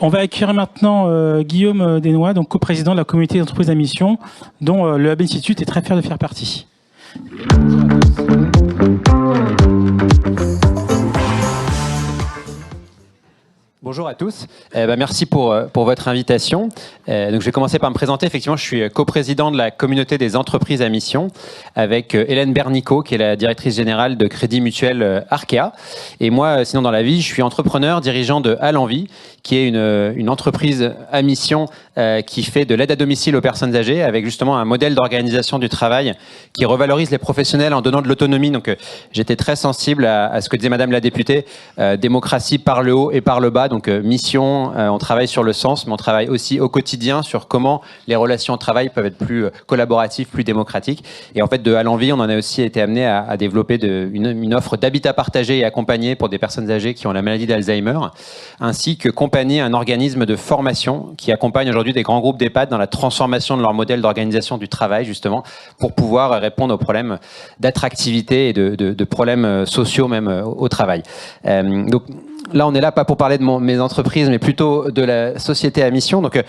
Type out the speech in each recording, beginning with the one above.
On va accueillir maintenant Guillaume Desnois, donc coprésident de la communauté d'entreprises à mission, dont le Hub Institute est très fier de faire partie. Bonjour à tous, merci pour votre invitation. Donc je vais commencer par me présenter. Effectivement, je suis coprésident de la communauté des entreprises à mission avec Hélène Bernicot, qui est la directrice générale de Crédit Mutuel Arkea. Et moi, sinon dans la vie, je suis entrepreneur, dirigeant de À l'Envie, qui est une entreprise à mission qui fait de l'aide à domicile aux personnes âgées, avec justement un modèle d'organisation du travail qui revalorise les professionnels en donnant de l'autonomie. Donc j'étais très sensible à ce que disait Madame la députée, démocratie par le haut et par le bas. Donc mission, on travaille sur le sens, mais on travaille aussi au quotidien sur comment les relations au travail peuvent être plus collaboratives, plus démocratiques. Et en fait, de À l'Envie, on en a aussi été amené à développer une offre d'habitat partagé et accompagné pour des personnes âgées qui ont la maladie d'Alzheimer, ainsi que Compagnie, un organisme de formation qui accompagne aujourd'hui des grands groupes d'EHPAD dans la transformation de leur modèle d'organisation du travail, justement, pour pouvoir répondre aux problèmes d'attractivité et de problèmes sociaux même au travail. Donc, là, on est là pas pour parler de mes entreprises, mais plutôt de la société à mission. Donc,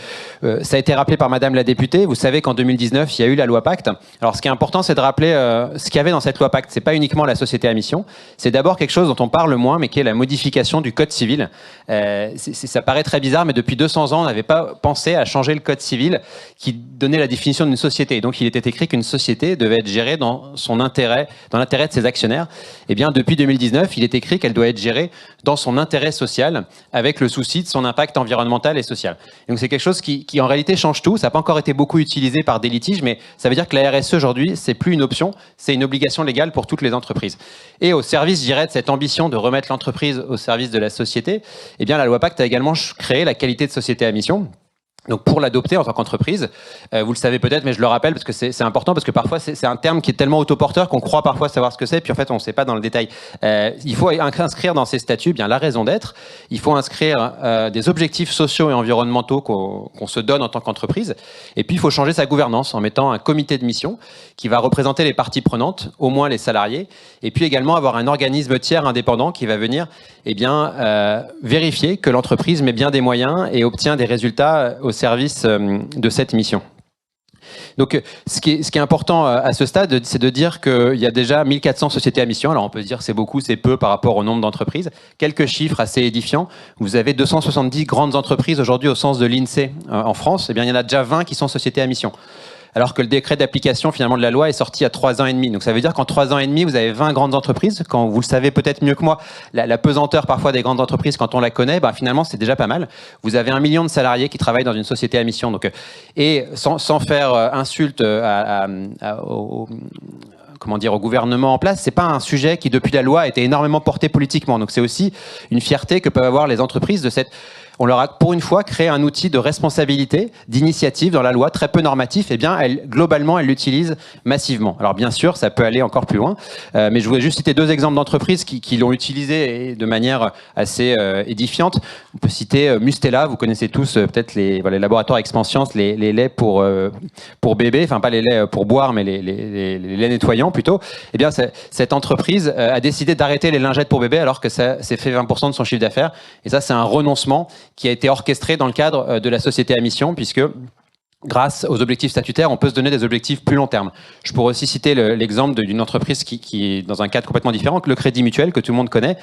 ça a été rappelé par Madame la députée. Vous savez qu'en 2019, il y a eu la loi Pacte. Alors, ce qui est important, c'est de rappeler ce qu'il y avait dans cette loi Pacte. C'est pas uniquement la société à mission. C'est d'abord quelque chose dont on parle moins, mais qui est la modification du Code civil. Ça paraît très bizarre, mais depuis 200 ans, on n'avait pas pensé à changer le Code civil qui donnait la définition d'une société. Et donc, il était écrit qu'une société devait être gérée dans son intérêt, dans l'intérêt de ses actionnaires. Eh bien, depuis 2019, il est écrit qu'elle doit être gérée dans son intérêt social, avec le souci de son impact environnemental et social. Et donc c'est quelque chose qui en réalité change tout. Ça n'a pas encore été beaucoup utilisé par des litiges, mais ça veut dire que la RSE aujourd'hui, c'est plus une option, c'est une obligation légale pour toutes les entreprises. Et au service, je dirais, de cette ambition de remettre l'entreprise au service de la société, eh bien la loi Pacte a également créé la qualité de société à mission. Donc pour l'adopter en tant qu'entreprise, vous le savez peut-être, mais je le rappelle parce que c'est important, parce que parfois c'est un terme qui est tellement autoporteur qu'on croit parfois savoir ce que c'est, puis en fait on ne sait pas dans le détail. Il faut inscrire dans ces statuts bien la raison d'être, il faut inscrire des objectifs sociaux et environnementaux qu'on se donne en tant qu'entreprise, et puis il faut changer sa gouvernance en mettant un comité de mission qui va représenter les parties prenantes, au moins les salariés, et puis également avoir un organisme tiers indépendant qui va venir vérifier que l'entreprise met bien des moyens et obtient des résultats au service de cette mission. Donc, ce qui est important à ce stade, c'est de dire qu'il y a déjà 1400 sociétés à mission. Alors, on peut se dire c'est beaucoup, c'est peu par rapport au nombre d'entreprises. Quelques chiffres assez édifiants. Vous avez 270 grandes entreprises aujourd'hui au sens de l'INSEE en France. Eh bien, il y en a déjà 20 qui sont sociétés à mission. Alors que le décret d'application finalement de la loi est sorti à 3 ans et demi. Donc ça veut dire qu'en 3 ans et demi, vous avez 20 grandes entreprises. Quand vous le savez peut-être mieux que moi, la pesanteur parfois des grandes entreprises, quand on la connaît, finalement c'est déjà pas mal. Vous avez 1 million de salariés qui travaillent dans une société à mission. Donc, et sans faire insulte au gouvernement en place, c'est pas un sujet qui depuis la loi a été énormément porté politiquement. Donc c'est aussi une fierté que peuvent avoir les entreprises de cette... On leur a pour une fois créé un outil de responsabilité, d'initiative dans la loi, très peu normatif, et bien globalement elle l'utilise massivement. Alors bien sûr, ça peut aller encore plus loin, mais je voulais juste citer 2 exemples d'entreprises qui l'ont utilisé de manière assez édifiante. On peut citer Mustela, vous connaissez tous peut-être les laboratoires Expanscience, les laits pour bébés, enfin pas les laits pour boire, mais les laits nettoyants plutôt. Eh bien cette entreprise a décidé d'arrêter les lingettes pour bébés alors que ça s'est fait 20% de son chiffre d'affaires, et ça c'est un renoncement qui a été orchestré dans le cadre de la société à mission, puisque grâce aux objectifs statutaires, on peut se donner des objectifs plus long terme. Je pourrais aussi citer l'exemple d'une entreprise qui est dans un cadre complètement différent, que le Crédit Mutuel, que tout le monde connaît,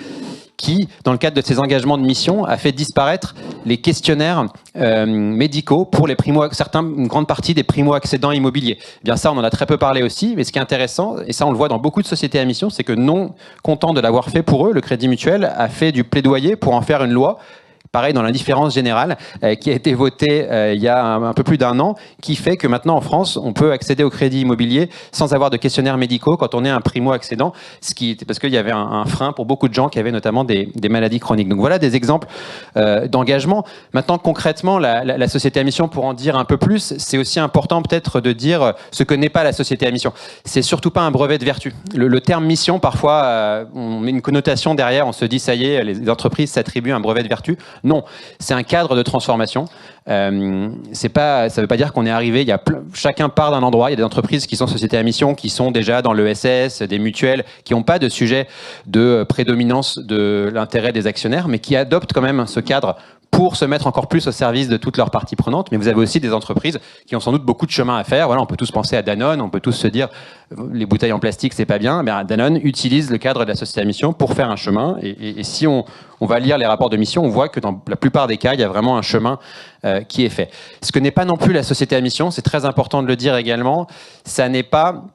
qui, dans le cadre de ses engagements de mission, a fait disparaître les questionnaires médicaux pour une grande partie des primo-accédants immobiliers. Eh bien ça, on en a très peu parlé aussi, mais ce qui est intéressant, et ça on le voit dans beaucoup de sociétés à mission, c'est que non content de l'avoir fait pour eux, le Crédit Mutuel a fait du plaidoyer pour en faire une loi. Pareil dans l'indifférence générale, qui a été votée il y a un peu plus d'1 an, qui fait que maintenant en France, on peut accéder au crédit immobilier sans avoir de questionnaires médicaux quand on est un primo-accédant, parce qu'il y avait un frein pour beaucoup de gens qui avaient notamment des maladies chroniques. Donc voilà des exemples d'engagement. Maintenant concrètement, la société à mission, pour en dire un peu plus, c'est aussi important peut-être de dire ce que n'est pas la société à mission. C'est surtout pas un brevet de vertu. Le terme mission, parfois, on met une connotation derrière, on se dit ça y est, les entreprises s'attribuent un brevet de vertu. Non, c'est un cadre de transformation. Ça veut pas dire qu'on est arrivé, chacun part d'un endroit. Il y a des entreprises qui sont sociétés à mission, qui sont déjà dans l'ESS, des mutuelles, qui n'ont pas de sujet de prédominance de l'intérêt des actionnaires, mais qui adoptent quand même ce cadre pour se mettre encore plus au service de toutes leurs parties prenantes. Mais vous avez aussi des entreprises qui ont sans doute beaucoup de chemin à faire. Voilà, on peut tous penser à Danone, on peut tous se dire les bouteilles en plastique, c'est pas bien. Mais Danone utilise le cadre de la société à mission pour faire un chemin. Et si on va lire les rapports de mission, on voit que dans la plupart des cas, il y a vraiment un chemin qui est fait. Ce que n'est pas non plus la société à mission, c'est très important de le dire également, ça n'est pas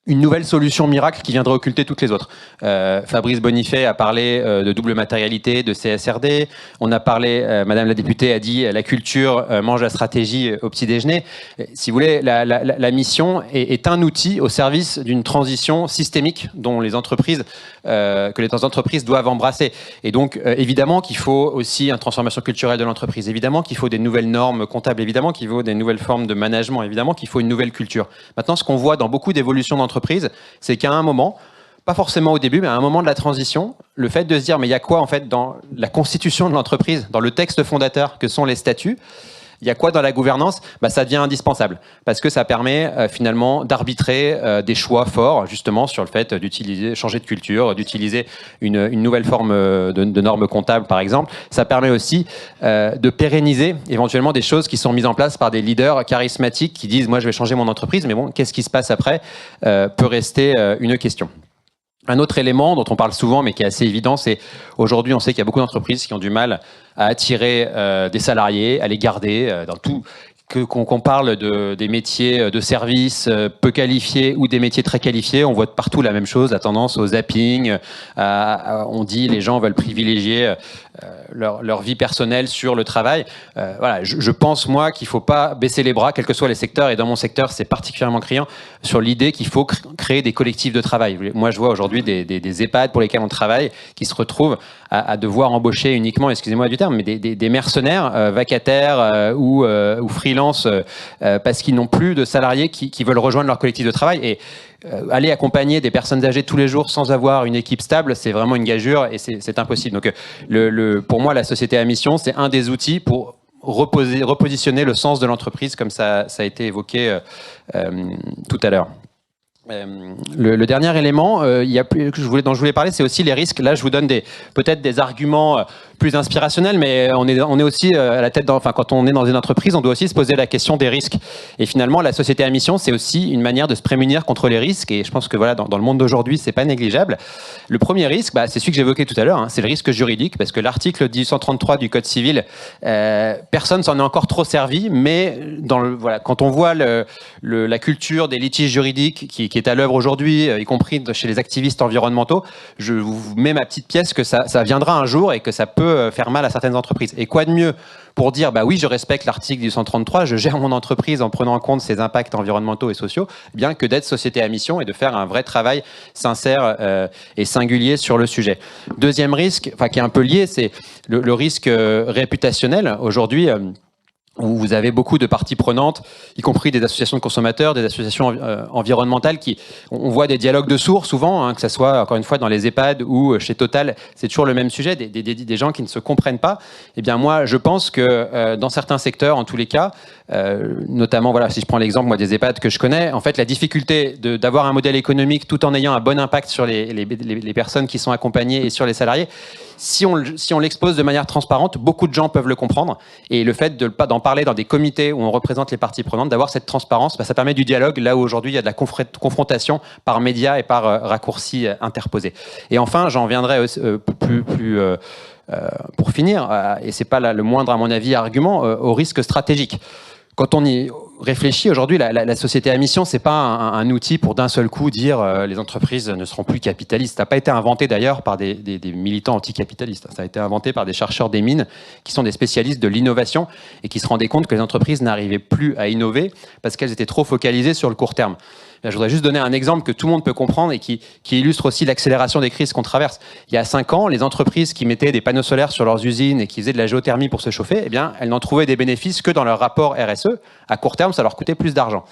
une nouvelle solution miracle qui viendrait occulter toutes les autres. Fabrice Bonifay a parlé de double matérialité, de CSRD. On a parlé, Madame la députée a dit la culture mange la stratégie au petit déjeuner. Si vous voulez, la mission est un outil au service d'une transition systémique dont les entreprises que les entreprises doivent embrasser. Et donc, évidemment qu'il faut aussi une transformation culturelle de l'entreprise. Évidemment qu'il faut des nouvelles normes comptables. Évidemment qu'il faut des nouvelles formes de management. Évidemment qu'il faut une nouvelle culture. Maintenant, ce qu'on voit dans beaucoup d'évolutions d'entreprise, c'est qu'à un moment, pas forcément au début, mais à un moment de la transition, le fait de se dire, mais il y a quoi en fait dans la constitution de l'entreprise, dans le texte fondateur que sont les statuts, il y a quoi dans la gouvernance? Ça devient indispensable parce que ça permet finalement d'arbitrer des choix forts justement sur le fait d'utiliser, changer de culture, d'utiliser une nouvelle forme de normes comptables par exemple. Ça permet aussi de pérenniser éventuellement des choses qui sont mises en place par des leaders charismatiques qui disent moi je vais changer mon entreprise, mais bon, qu'est-ce qui se passe après peut rester une question. Un autre élément dont on parle souvent, mais qui est assez évident, c'est aujourd'hui, on sait qu'il y a beaucoup d'entreprises qui ont du mal à attirer des salariés, à les garder dans tout. Qu'on parle des métiers de service peu qualifiés ou des métiers très qualifiés, on voit partout la même chose, la tendance au zapping. On dit les gens veulent privilégier leur vie personnelle sur le travail. Voilà, je pense, moi, qu'il ne faut pas baisser les bras, quels que soient les secteurs, et dans mon secteur, c'est particulièrement criant, sur l'idée qu'il faut créer des collectifs de travail. Moi, je vois aujourd'hui des EHPAD pour lesquels on travaille, qui se retrouvent à devoir embaucher uniquement, excusez-moi du terme, mais des mercenaires vacataires ou freelance parce qu'ils n'ont plus de salariés qui veulent rejoindre leur collectif de travail. Et aller accompagner des personnes âgées tous les jours sans avoir une équipe stable, c'est vraiment une gageure et c'est impossible. Donc pour moi, la société à mission, c'est un des outils pour repositionner le sens de l'entreprise, comme ça a été évoqué tout à l'heure. Le dernier élément dont je voulais parler, c'est aussi les risques. Là, je vous donne peut-être des arguments plus inspirationnels, mais on est aussi à la tête, quand on est dans une entreprise, on doit aussi se poser la question des risques. Et finalement, la société à mission, c'est aussi une manière de se prémunir contre les risques. Et je pense que voilà, dans le monde d'aujourd'hui, c'est pas négligeable. Le premier risque, c'est celui que j'évoquais tout à l'heure, c'est le risque juridique, parce que l'article 1833 du Code civil, personne s'en est encore trop servi, mais quand on voit la culture des litiges juridiques qui est à l'œuvre aujourd'hui, y compris chez les activistes environnementaux, je vous mets ma petite pièce que ça viendra un jour et que ça peut faire mal à certaines entreprises. Et quoi de mieux pour dire, oui, je respecte l'article 1833, je gère mon entreprise en prenant en compte ses impacts environnementaux et sociaux, bien que d'être société à mission et de faire un vrai travail sincère et singulier sur le sujet. Deuxième risque, qui est un peu lié, c'est le risque réputationnel. Aujourd'hui, où vous avez beaucoup de parties prenantes, y compris des associations de consommateurs, des associations environnementales on voit des dialogues de sourds souvent, que ce soit encore une fois dans les EHPAD ou chez Total, c'est toujours le même sujet, des gens qui ne se comprennent pas. Eh bien moi, je pense que dans certains secteurs, en tous les cas, notamment si je prends l'exemple des EHPAD que je connais, en fait la difficulté d'avoir un modèle économique tout en ayant un bon impact sur les personnes qui sont accompagnées et sur les salariés, si on l'expose de manière transparente, beaucoup de gens peuvent le comprendre. Et le fait d'en parler dans des comités où on représente les parties prenantes, d'avoir cette transparence, ça permet du dialogue là où aujourd'hui il y a de la confrontation par médias et par raccourcis interposés. Et enfin, j'en viendrai pour finir, et c'est pas le moindre à mon avis argument, au risque stratégique. Quand on y réfléchit aujourd'hui, la société à mission, c'est pas un outil pour d'un seul coup dire les entreprises ne seront plus capitalistes. Ça n'a pas été inventé d'ailleurs par des militants anticapitalistes. Ça a été inventé par des chercheurs des mines qui sont des spécialistes de l'innovation et qui se rendaient compte que les entreprises n'arrivaient plus à innover parce qu'elles étaient trop focalisées sur le court terme. Là, je voudrais juste donner un exemple que tout le monde peut comprendre et qui illustre aussi l'accélération des crises qu'on traverse. Il y a 5 ans, les entreprises qui mettaient des panneaux solaires sur leurs usines et qui faisaient de la géothermie pour se chauffer, elles n'en trouvaient des bénéfices que dans leur rapport RSE. À court terme, ça leur coûtait plus d'argent.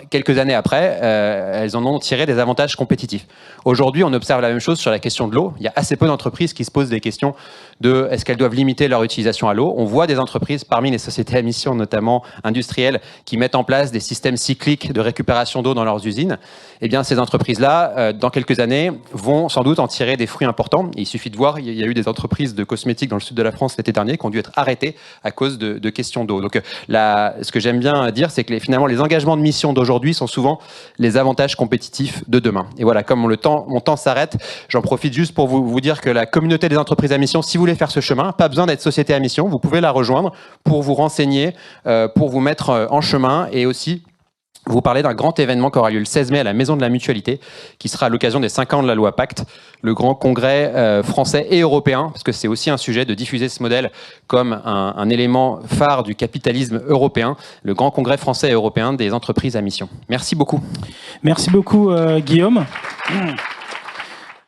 Quelques années après, elles en ont tiré des avantages compétitifs. Aujourd'hui, on observe la même chose sur la question de l'eau. Il y a assez peu d'entreprises qui se posent des questions de est-ce qu'elles doivent limiter leur utilisation à l'eau. On voit des entreprises, parmi les sociétés à mission, notamment industrielles, qui mettent en place des systèmes cycliques de récupération d'eau dans leur leurs usines, eh bien, ces entreprises-là, dans quelques années, vont sans doute en tirer des fruits importants. Il suffit de voir, il y a eu des entreprises de cosmétiques dans le sud de la France l'été dernier qui ont dû être arrêtées à cause de questions d'eau. Donc, ce que j'aime bien dire, c'est que finalement, les engagements de mission d'aujourd'hui sont souvent les avantages compétitifs de demain. Et voilà, comme mon temps s'arrête, j'en profite juste pour vous dire que la communauté des entreprises à mission, si vous voulez faire ce chemin, pas besoin d'être société à mission, vous pouvez la rejoindre pour vous renseigner, pour vous mettre en chemin et aussi vous parler d'un grand événement qui aura lieu le 16 mai à la Maison de la Mutualité, qui sera à l'occasion des 5 ans de la loi Pacte, le grand congrès français et européen, parce que c'est aussi un sujet de diffuser ce modèle comme un élément phare du capitalisme européen, le grand congrès français et européen des entreprises à mission. Merci beaucoup. Merci beaucoup, Guillaume.